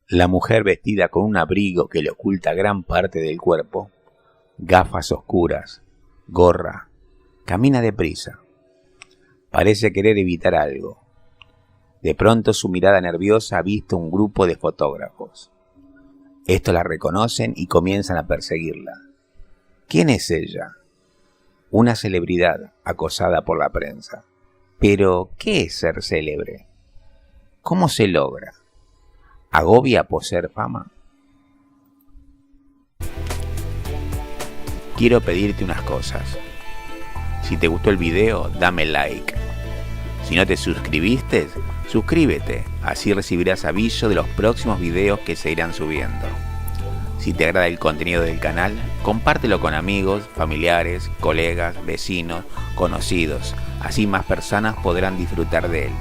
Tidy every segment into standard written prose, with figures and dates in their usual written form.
La mujer vestida con un abrigo que le oculta gran parte del cuerpo, gafas oscuras, gorra, camina deprisa. Parece querer evitar algo. De pronto su mirada nerviosa ha visto un grupo de fotógrafos. Estos la reconocen y comienzan a perseguirla. ¿Quién es ella? Una celebridad acosada por la prensa. Pero, ¿qué es ser célebre? ¿Cómo se logra? ¿Agobia poseer fama? Quiero pedirte unas cosas. Si te gustó el video, dame like. Si no te suscribiste, suscríbete, así recibirás aviso de los próximos videos que se irán subiendo. Si te agrada el contenido del canal, compártelo con amigos, familiares, colegas, vecinos, conocidos, así más personas podrán disfrutar de él.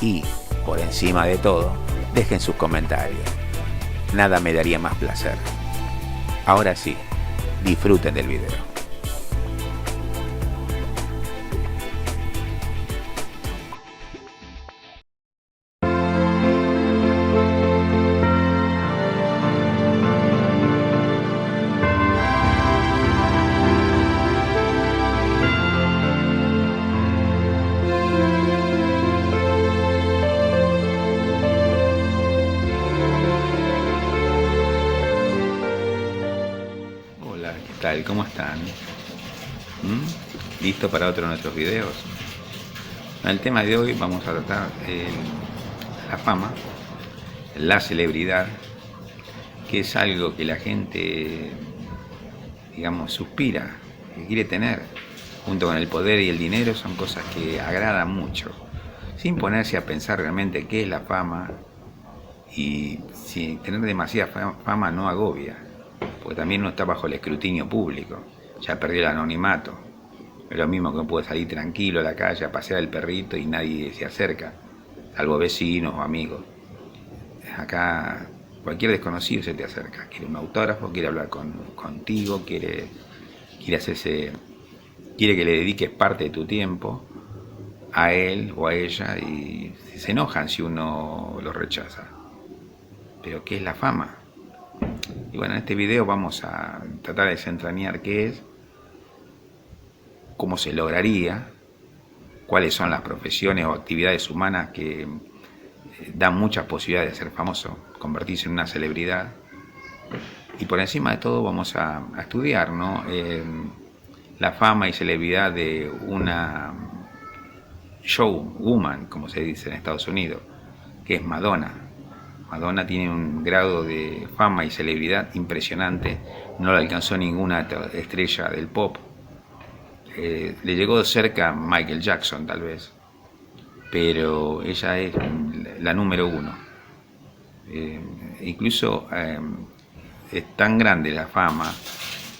Y, por encima de todo, dejen sus comentarios. Nada me daría más placer. Ahora sí, disfruten del video. Hola, ¿qué tal? ¿Cómo están? ¿Listo para otro de nuestros videos? En el tema de hoy vamos a tratar la fama, la celebridad, que es algo que la gente, digamos, suspira, que quiere tener, junto con el poder y el dinero, son cosas que agradan mucho, sin ponerse a pensar realmente qué es la fama, y si tener demasiada fama no agobia, porque también no está bajo el escrutinio público, ya perdió el anonimato. Es lo mismo que no puede salir tranquilo a la calle a pasear el perrito y nadie se acerca, salvo vecinos o amigos. Acá cualquier desconocido se te acerca, quiere un autógrafo, quiere hablar contigo, quiere que le dediques parte de tu tiempo a él o a ella, y se enojan si uno los rechaza. Pero ¿qué es la fama? Y bueno, en este video vamos a tratar de desentrañar qué es, cómo se lograría, cuáles son las profesiones o actividades humanas que dan muchas posibilidades de ser famoso, convertirse en una celebridad. Y por encima de todo vamos a estudiar, ¿no? La fama y celebridad de una showwoman, como se dice en Estados Unidos, que es Madonna. Madonna tiene un grado de fama y celebridad impresionante, no lo alcanzó ninguna estrella del pop. Le llegó cerca Michael Jackson tal vez, pero ella es la número uno. Incluso es tan grande la fama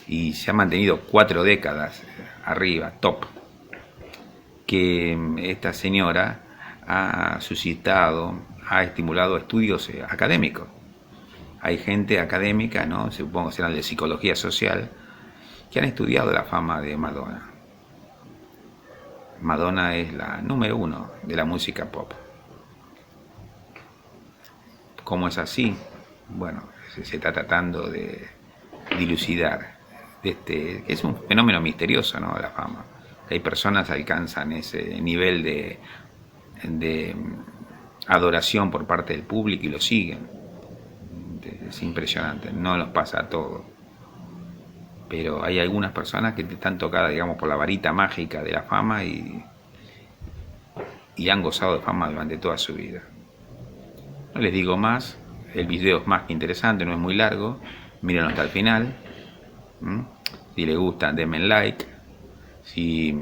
y se ha mantenido 4 décadas arriba, top, que esta señora ha suscitado, ha estimulado estudios académicos. Hay gente académica, ¿no? Supongo que serán de psicología social, que han estudiado la fama de Madonna. Madonna es la número uno de la música pop. ¿Cómo es así? Bueno, se está tratando de dilucidar, que es un fenómeno misterioso, ¿no? La fama. Hay personas que alcanzan ese nivel de adoración por parte del público y lo siguen. Es impresionante, no nos pasa a todos. Pero hay algunas personas que están tocadas, digamos, por la varita mágica de la fama y han gozado de fama durante toda su vida. No les digo más, el video es más que interesante, no es muy largo, mírenlo hasta el final. Si les gusta, denme like. Si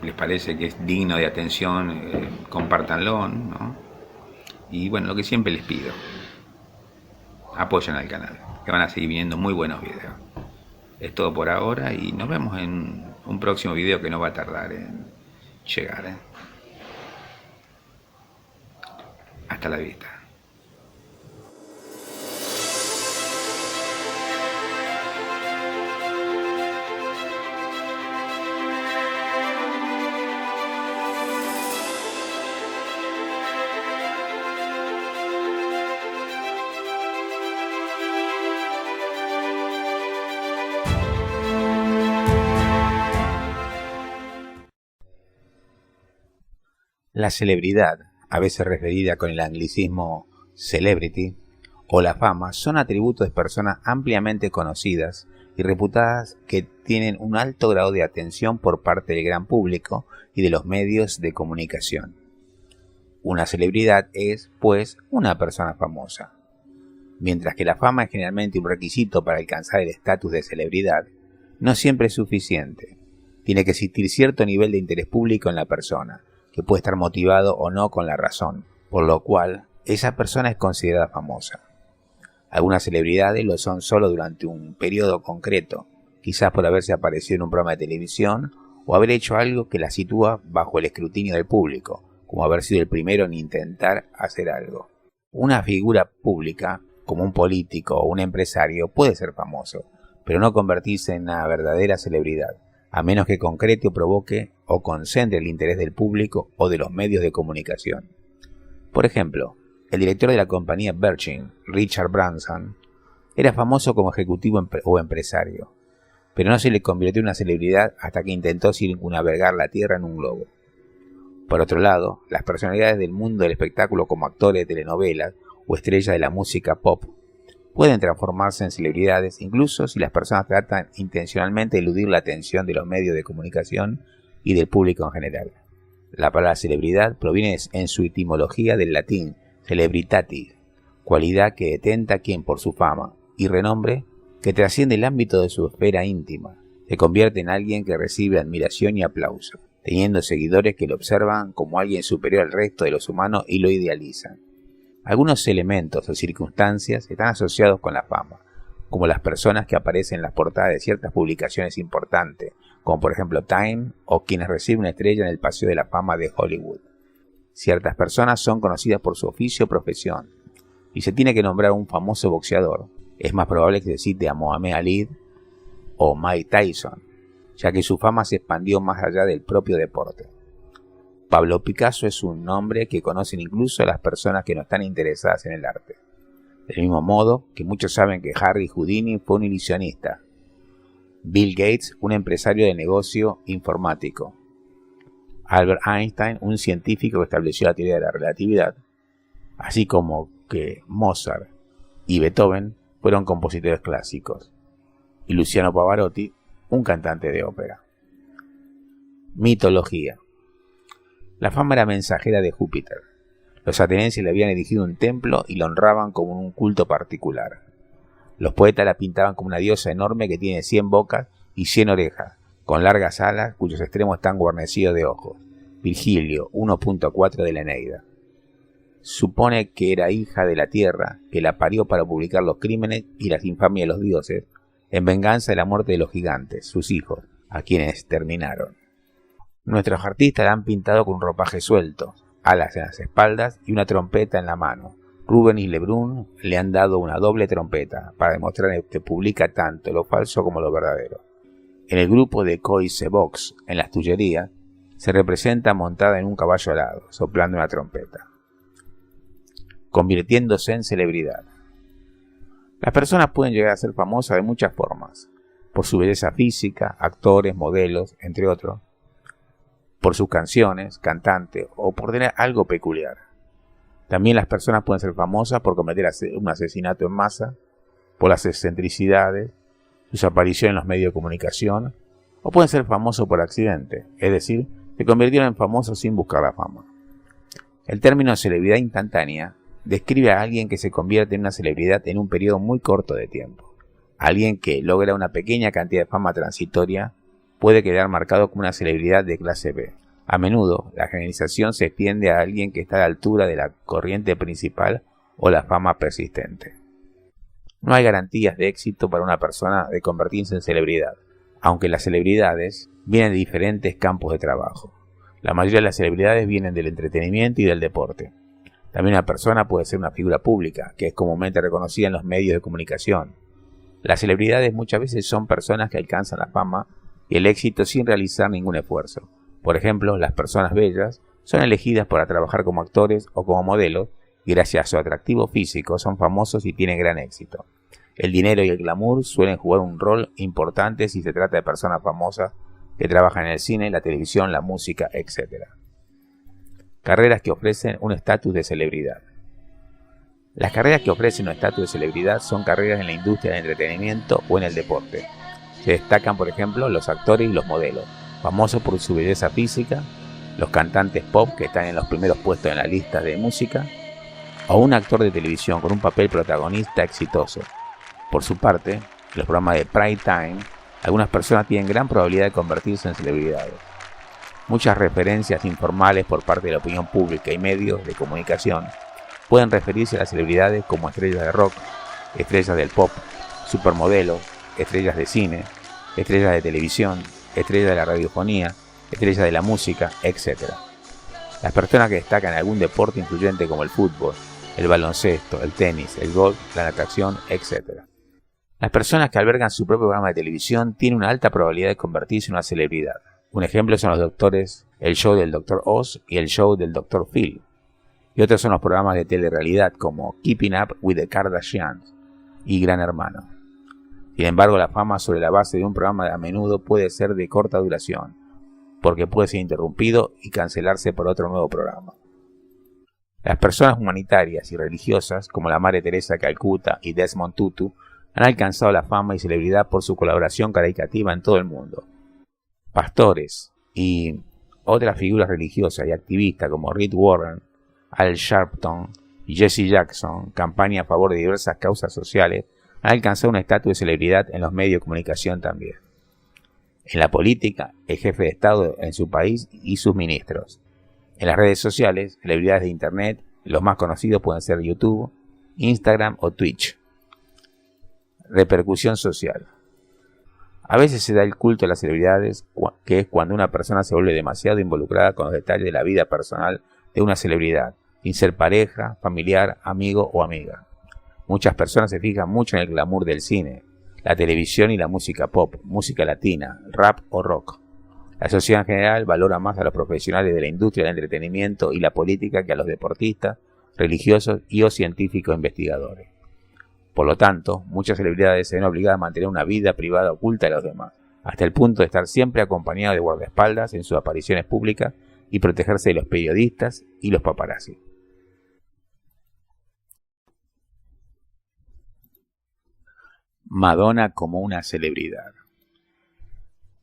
les parece que es digno de atención, compártanlo, ¿no? Y bueno, lo que siempre les pido, apoyen al canal, que van a seguir viniendo muy buenos videos. Es todo por ahora y nos vemos en un próximo video que no va a tardar en llegar. Hasta la vista. La celebridad, a veces referida con el anglicismo celebrity, o la fama, son atributos de personas ampliamente conocidas y reputadas que tienen un alto grado de atención por parte del gran público y de los medios de comunicación. Una celebridad es, pues, una persona famosa. Mientras que la fama es generalmente un requisito para alcanzar el estatus de celebridad, no siempre es suficiente. Tiene que existir cierto nivel de interés público en la persona, que puede estar motivado o no con la razón, por lo cual esa persona es considerada famosa. Algunas celebridades lo son solo durante un periodo concreto, quizás por haberse aparecido en un programa de televisión o haber hecho algo que la sitúa bajo el escrutinio del público, como haber sido el primero en intentar hacer algo. Una figura pública, como un político o un empresario, puede ser famoso, pero no convertirse en una verdadera celebridad, a menos que concrete o provoque o concentre el interés del público o de los medios de comunicación. Por ejemplo, el director de la compañía Virgin, Richard Branson, era famoso como ejecutivo o empresario, pero no se le convirtió en una celebridad hasta que intentó circunnavegar la Tierra en un globo. Por otro lado, las personalidades del mundo del espectáculo como actores de telenovelas o estrellas de la música pop pueden transformarse en celebridades incluso si las personas tratan intencionalmente de eludir la atención de los medios de comunicación y del público en general. La palabra celebridad proviene en su etimología del latín celebritatis, cualidad que detenta a quien por su fama y renombre que trasciende el ámbito de su esfera íntima, se convierte en alguien que recibe admiración y aplauso, teniendo seguidores que lo observan como alguien superior al resto de los humanos y lo idealizan. Algunos elementos o circunstancias están asociados con la fama, como las personas que aparecen en las portadas de ciertas publicaciones importantes, como por ejemplo Time o quienes reciben una estrella en el Paseo de la Fama de Hollywood. Ciertas personas son conocidas por su oficio o profesión, y se tiene que nombrar a un famoso boxeador. Es más probable que se cite a Muhammad Ali o Mike Tyson, ya que su fama se expandió más allá del propio deporte. Pablo Picasso es un nombre que conocen incluso las personas que no están interesadas en el arte. Del mismo modo que muchos saben que Harry Houdini fue un ilusionista, Bill Gates un empresario de negocio informático, Albert Einstein un científico que estableció la teoría de la relatividad, así como que Mozart y Beethoven fueron compositores clásicos, y Luciano Pavarotti un cantante de ópera. Mitología. La fama era mensajera de Júpiter. Los atenienses le habían erigido un templo y lo honraban como un culto particular. Los poetas la pintaban como una diosa enorme que tiene 100 bocas y 100 orejas, con largas alas cuyos extremos están guarnecidos de ojos. Virgilio 1.4 de la Eneida. Supone que era hija de la tierra, que la parió para publicar los crímenes y las infamias de los dioses, en venganza de la muerte de los gigantes, sus hijos, a quienes terminaron. Nuestros artistas la han pintado con un ropaje suelto, alas en las espaldas y una trompeta en la mano. Rubens y Lebrun le han dado una doble trompeta para demostrar que publica tanto lo falso como lo verdadero. En el grupo de Coy-Sebox, en las Tullerías, se representa montada en un caballo alado, soplando una trompeta, convirtiéndose en celebridad. Las personas pueden llegar a ser famosas de muchas formas, por su belleza física, actores, modelos, entre otros, por sus canciones, cantantes o por tener algo peculiar. También las personas pueden ser famosas por cometer un asesinato en masa, por las excentricidades, sus apariciones en los medios de comunicación, o pueden ser famosos por accidente, es decir, se convirtieron en famosos sin buscar la fama. El término celebridad instantánea describe a alguien que se convierte en una celebridad en un periodo muy corto de tiempo. Alguien que logra una pequeña cantidad de fama transitoria puede quedar marcado como una celebridad de clase B. A menudo, la generalización se extiende a alguien que está a la altura de la corriente principal o la fama persistente. No hay garantías de éxito para una persona de convertirse en celebridad, aunque las celebridades vienen de diferentes campos de trabajo. La mayoría de las celebridades vienen del entretenimiento y del deporte. También una persona puede ser una figura pública, que es comúnmente reconocida en los medios de comunicación. Las celebridades muchas veces son personas que alcanzan la fama y el éxito sin realizar ningún esfuerzo. Por ejemplo, las personas bellas son elegidas para trabajar como actores o como modelos y gracias a su atractivo físico son famosos y tienen gran éxito. El dinero y el glamour suelen jugar un rol importante si se trata de personas famosas que trabajan en el cine, la televisión, la música, etc. Carreras que ofrecen un estatus de celebridad. Las carreras que ofrecen un estatus de celebridad son carreras en la industria del entretenimiento o en el deporte. Se destacan, por ejemplo, los actores y los modelos, famosos por su belleza física, los cantantes pop que están en los primeros puestos en la lista de música, o un actor de televisión con un papel protagonista exitoso. Por su parte, en los programas de prime time, algunas personas tienen gran probabilidad de convertirse en celebridades. Muchas referencias informales por parte de la opinión pública y medios de comunicación pueden referirse a las celebridades como estrellas de rock, estrellas del pop, supermodelos, estrellas de cine, estrellas de televisión, estrellas de la radiofonía, estrellas de la música, etc. Las personas que destacan en algún deporte influyente como el fútbol, el baloncesto, el tenis, el golf, la natación, etc. Las personas que albergan su propio programa de televisión tienen una alta probabilidad de convertirse en una celebridad. Un ejemplo son los doctores, el show del Dr. Oz y el show del Dr. Phil. Y otros son los programas de telerrealidad como Keeping Up with the Kardashians y Gran Hermano. Sin embargo, la fama sobre la base de un programa a menudo puede ser de corta duración, porque puede ser interrumpido y cancelarse por otro nuevo programa. Las personas humanitarias y religiosas, como la Madre Teresa de Calcuta y Desmond Tutu, han alcanzado la fama y celebridad por su colaboración caritativa en todo el mundo. Pastores y otras figuras religiosas y activistas como Rick Warren, Al Sharpton y Jesse Jackson, campaña a favor de diversas causas sociales, han alcanzado un estatus de celebridad en los medios de comunicación también. En la política, el jefe de Estado en su país y sus ministros. En las redes sociales, celebridades de Internet, los más conocidos pueden ser YouTube, Instagram o Twitch. Repercusión social. A veces se da el culto a las celebridades, que es cuando una persona se vuelve demasiado involucrada con los detalles de la vida personal de una celebridad, sin ser pareja, familiar, amigo o amiga. Muchas personas se fijan mucho en el glamour del cine, la televisión y la música pop, música latina, rap o rock. La sociedad en general valora más a los profesionales de la industria del entretenimiento y la política que a los deportistas, religiosos y o científicos investigadores. Por lo tanto, muchas celebridades se ven obligadas a mantener una vida privada oculta de los demás, hasta el punto de estar siempre acompañados de guardaespaldas en sus apariciones públicas y protegerse de los periodistas y los paparazzi. Madonna como una celebridad.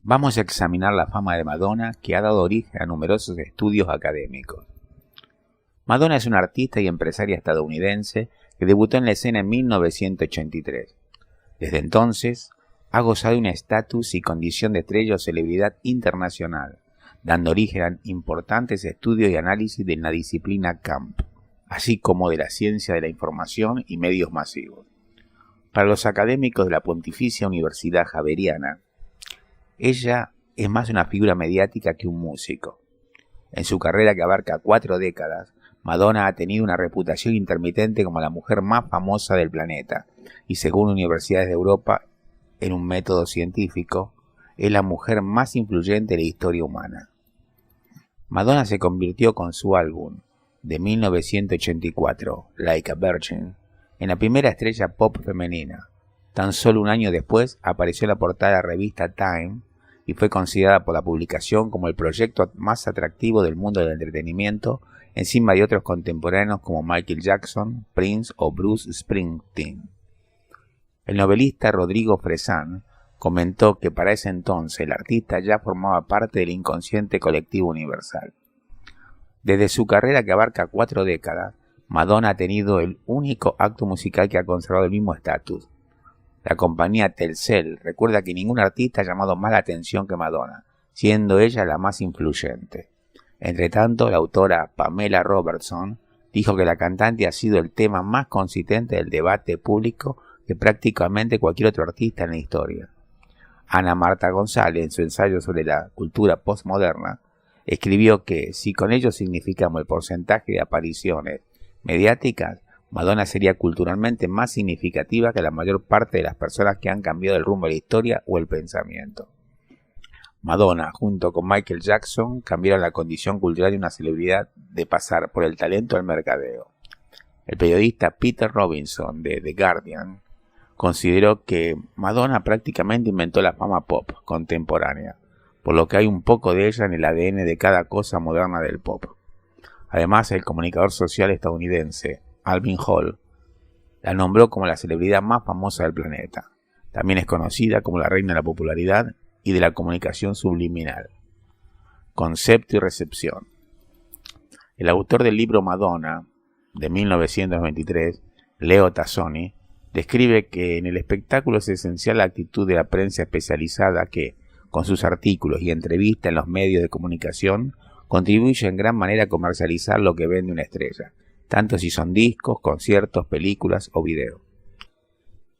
Vamos a examinar la fama de Madonna, que ha dado origen a numerosos estudios académicos. Madonna es una artista y empresaria estadounidense que debutó en la escena en 1983. Desde entonces, ha gozado de un estatus y condición de estrella o celebridad internacional, dando origen a importantes estudios y análisis de la disciplina camp, así como de la ciencia de la información y medios masivos. Para los académicos de la Pontificia Universidad Javeriana, ella es más una figura mediática que un músico. En su carrera, que abarca 4 décadas, Madonna ha tenido una reputación intermitente como la mujer más famosa del planeta, y según universidades de Europa, en un método científico, es la mujer más influyente de la historia humana. Madonna se convirtió con su álbum de 1984, Like a Virgin, en la primera estrella pop femenina. Tan solo un año después apareció en la portada de la revista Time y fue considerada por la publicación como el proyecto más atractivo del mundo del entretenimiento, encima de otros contemporáneos como Michael Jackson, Prince o Bruce Springsteen. El novelista Rodrigo Fresán comentó que para ese entonces el artista ya formaba parte del inconsciente colectivo universal. Desde su carrera, que abarca 4 décadas, Madonna ha tenido el único acto musical que ha conservado el mismo estatus. La compañía Telcel recuerda que ningún artista ha llamado más la atención que Madonna, siendo ella la más influyente. Entre tanto, la autora Pamela Robertson dijo que la cantante ha sido el tema más consistente del debate público que prácticamente cualquier otro artista en la historia. Ana Marta González, en su ensayo sobre la cultura postmoderna, escribió que si con ello significamos el porcentaje de apariciones mediáticas, Madonna sería culturalmente más significativa que la mayor parte de las personas que han cambiado el rumbo de la historia o el pensamiento. Madonna, junto con Michael Jackson, cambiaron la condición cultural de una celebridad de pasar por el talento al mercadeo. El periodista Peter Robinson de The Guardian consideró que Madonna prácticamente inventó la fama pop contemporánea, por lo que hay un poco de ella en el ADN de cada cosa moderna del pop. Además, el comunicador social estadounidense Alvin Hall la nombró como la celebridad más famosa del planeta. También es conocida como la reina de la popularidad y de la comunicación subliminal. Concepto y recepción. El autor del libro Madonna, de 1993, Leo Tazzoni, describe que en el espectáculo es esencial la actitud de la prensa especializada que, con sus artículos y entrevistas en los medios de comunicación, contribuye en gran manera a comercializar lo que vende una estrella, tanto si son discos, conciertos, películas o videos.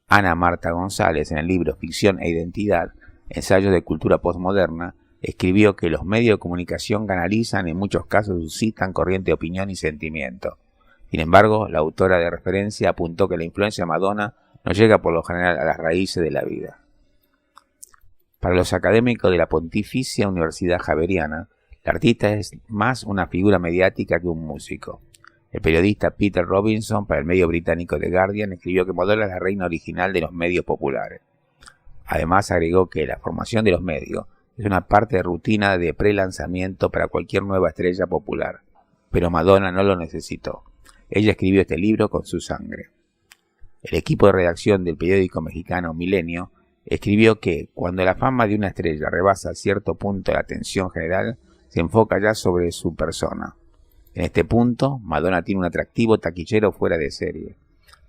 Ana Marta González, en el libro Ficción e Identidad, Ensayos de Cultura Postmoderna, escribió que los medios de comunicación canalizan, en muchos casos suscitan corriente de opinión y sentimiento. Sin embargo, la autora de referencia apuntó que la influencia de Madonna no llega por lo general a las raíces de la vida. Para los académicos de la Pontificia Universidad Javeriana, la artista es más una figura mediática que un músico. El periodista Peter Robinson, para el medio británico The Guardian, escribió que Madonna es la reina original de los medios populares. Además, agregó que la formación de los medios es una parte de rutina de pre-lanzamiento para cualquier nueva estrella popular, pero Madonna no lo necesitó. Ella escribió este libro con su sangre. El equipo de redacción del periódico mexicano Milenio escribió que cuando la fama de una estrella rebasa cierto punto de la atención general, se enfoca ya sobre su persona. En este punto, Madonna tiene un atractivo taquillero fuera de serie.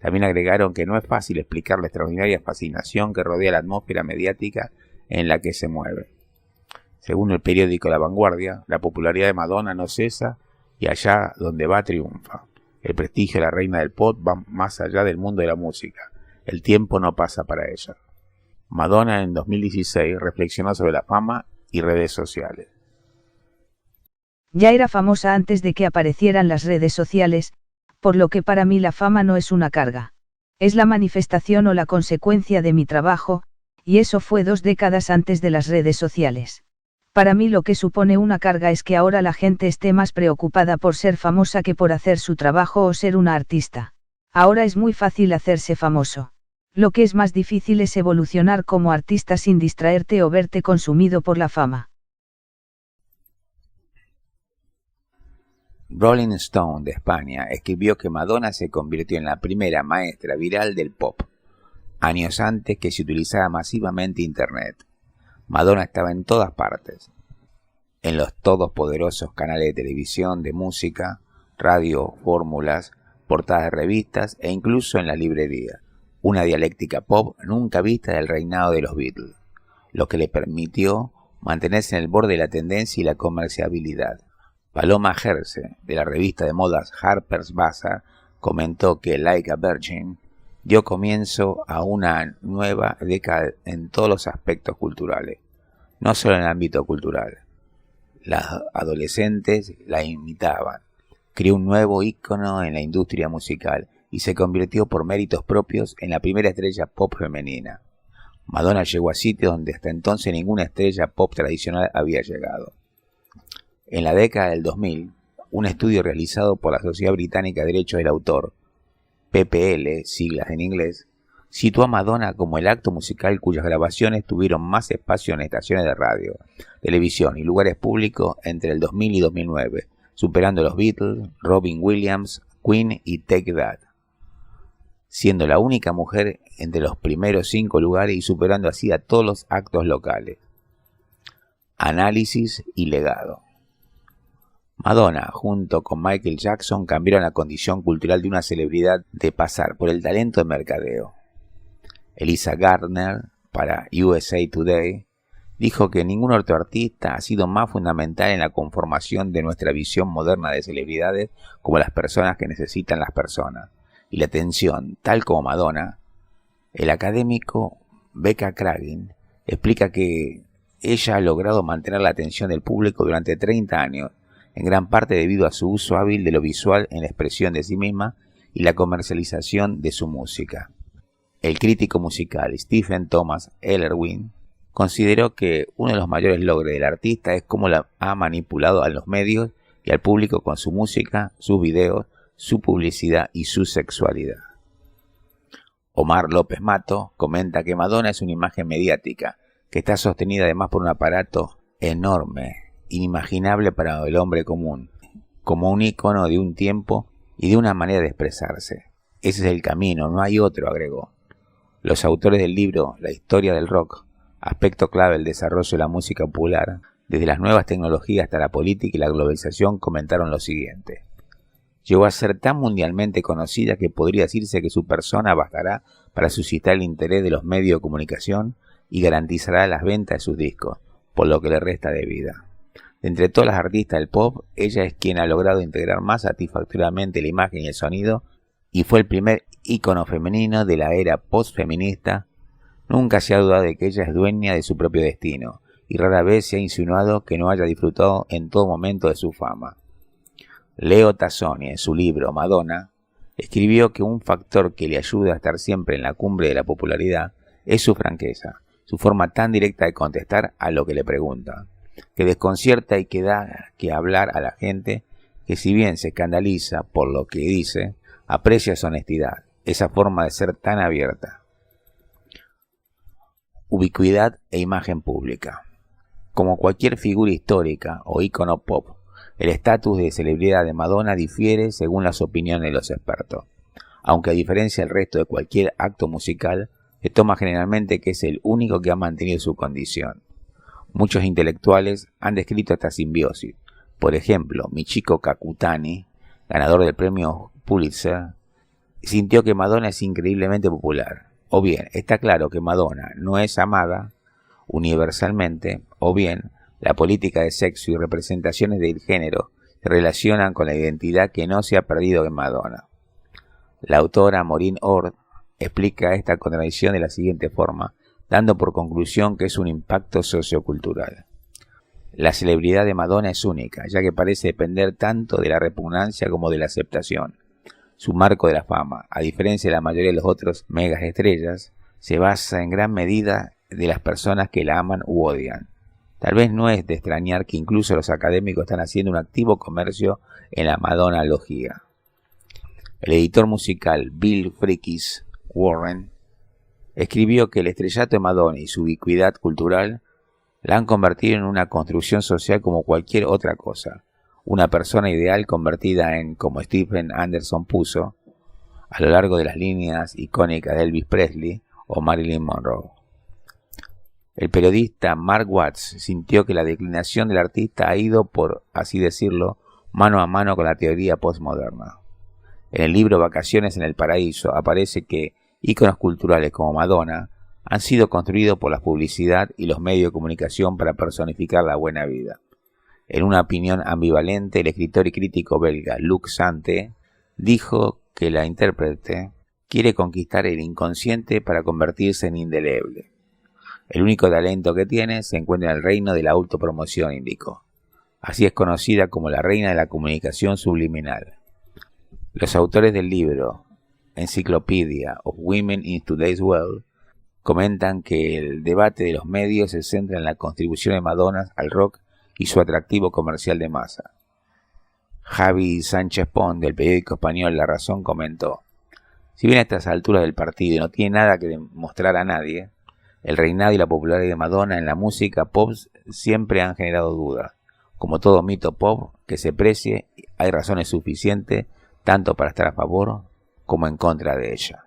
También agregaron que no es fácil explicar la extraordinaria fascinación que rodea la atmósfera mediática en la que se mueve. Según el periódico La Vanguardia, la popularidad de Madonna no cesa y allá donde va triunfa. El prestigio de la reina del pop va más allá del mundo de la música. El tiempo no pasa para ella. Madonna en 2016 reflexionó sobre la fama y redes sociales. Ya era famosa antes de que aparecieran las redes sociales, por lo que para mí la fama no es una carga. Es la manifestación o la consecuencia de mi trabajo, y eso fue 2 décadas antes de las redes sociales. Para mí lo que supone una carga es que ahora la gente esté más preocupada por ser famosa que por hacer su trabajo o ser una artista. Ahora es muy fácil hacerse famoso. Lo que es más difícil es evolucionar como artista sin distraerte o verte consumido por la fama. Rolling Stone de España escribió que Madonna se convirtió en la primera maestra viral del pop, años antes que se utilizara masivamente Internet. Madonna estaba en todas partes, en los todopoderosos canales de televisión, de música, radio, fórmulas, portadas de revistas e incluso en la librería, una dialéctica pop nunca vista del reinado de los Beatles, lo que le permitió mantenerse en el borde de la tendencia y la comerciabilidad. Paloma Herce, de la revista de modas Harper's Bazaar, comentó que Like a Virgin dio comienzo a una nueva década en todos los aspectos culturales, no solo en el ámbito cultural. Las adolescentes la imitaban, creó un nuevo ícono en la industria musical y se convirtió por méritos propios en la primera estrella pop femenina. Madonna llegó a sitios donde hasta entonces ninguna estrella pop tradicional había llegado. En la década del 2000, un estudio realizado por la Sociedad Británica de Derechos del Autor, PPL, siglas en inglés, situó a Madonna como el acto musical cuyas grabaciones tuvieron más espacio en estaciones de radio, televisión y lugares públicos entre el 2000 y 2009, superando a los Beatles, Robin Williams, Queen y Take That, siendo la única mujer entre los primeros 5 lugares y superando así a todos los actos locales. Análisis y legado. Madonna, junto con Michael Jackson, cambiaron la condición cultural de una celebridad de pasar por el talento de mercadeo. Elisa Gardner, para USA Today, dijo que ningún otro artista ha sido más fundamental en la conformación de nuestra visión moderna de celebridades como las personas que necesitan las personas, y la atención, tal como Madonna. El académico Becca Cragin explica que ella ha logrado mantener la atención del público durante 30 años, en gran parte debido a su uso hábil de lo visual en la expresión de sí misma y la comercialización de su música. El crítico musical Stephen Thomas Erlewine consideró que uno de los mayores logros del artista es cómo la ha manipulado a los medios y al público con su música, sus videos, su publicidad y su sexualidad. Omar López Mato comenta que Madonna es una imagen mediática que está sostenida además por un aparato enorme, inimaginable para el hombre común, como un ícono de un tiempo y de una manera de expresarse. Ese es el camino, no hay otro, agregó. Los autores del libro La historia del rock, aspecto clave del desarrollo de la música popular, desde las nuevas tecnologías hasta la política y la globalización, comentaron lo siguiente. Llegó a ser tan mundialmente conocida que podría decirse que su persona bastará para suscitar el interés de los medios de comunicación y garantizará las ventas de sus discos, por lo que le resta de vida. De entre todas las artistas del pop, ella es quien ha logrado integrar más satisfactoriamente la imagen y el sonido y fue el primer ícono femenino de la era post-feminista. Nunca se ha dudado de que ella es dueña de su propio destino y rara vez se ha insinuado que no haya disfrutado en todo momento de su fama. Leo Tazzoni, en su libro Madonna, escribió que un factor que le ayuda a estar siempre en la cumbre de la popularidad es su franqueza, su forma tan directa de contestar a lo que le preguntan, que desconcierta y que da que hablar a la gente que si bien se escandaliza por lo que dice, aprecia su honestidad, esa forma de ser tan abierta. Ubicuidad e imagen pública. Como cualquier figura histórica o ícono pop, el estatus de celebridad de Madonna difiere según las opiniones de los expertos, aunque a diferencia del resto de cualquier acto musical, se toma generalmente que es el único que ha mantenido su condición. Muchos intelectuales han descrito esta simbiosis. Por ejemplo, Michiko Kakutani, ganador del premio Pulitzer, sintió que Madonna es increíblemente popular. O bien, está claro que Madonna no es amada universalmente, o bien, la política de sexo y representaciones del género se relacionan con la identidad que no se ha perdido en Madonna. La autora Maureen Orr explica esta contradicción de la siguiente forma, dando por conclusión que es un impacto sociocultural. La celebridad de Madonna es única, ya que parece depender tanto de la repugnancia como de la aceptación. Su marco de la fama, a diferencia de la mayoría de los otros megas estrellas, se basa en gran medida de las personas que la aman u odian. Tal vez no es de extrañar que incluso los académicos están haciendo un activo comercio en la Madonalogía. El editor musical Bill Frikis Warren escribió que el estrellato de Madonna y su ubicuidad cultural la han convertido en una construcción social como cualquier otra cosa, una persona ideal convertida en, como Stephen Anderson puso, a lo largo de las líneas icónicas de Elvis Presley o Marilyn Monroe. El periodista Mark Watts sintió que la declinación del artista ha ido, por así decirlo, mano a mano con la teoría postmoderna. En el libro Vacaciones en el Paraíso aparece que íconos culturales como Madonna han sido construidos por la publicidad y los medios de comunicación para personificar la buena vida. En una opinión ambivalente, el escritor y crítico belga Luc Sante dijo que la intérprete quiere conquistar el inconsciente para convertirse en indeleble. El único talento que tiene se encuentra en el reino de la autopromoción, indicó. Así es conocida como la reina de la comunicación subliminal. Los autores del libro Encyclopedia of Women in Today's World comentan que el debate de los medios se centra en la contribución de Madonna al rock y su atractivo comercial de masa. Javi Sánchez Pons, del periódico español La Razón, comentó: si bien a estas alturas del partido no tiene nada que demostrar a nadie, el reinado y la popularidad de Madonna en la música pop siempre han generado dudas. Como todo mito pop que se precie, hay razones suficientes tanto para estar a favor como en contra de ella.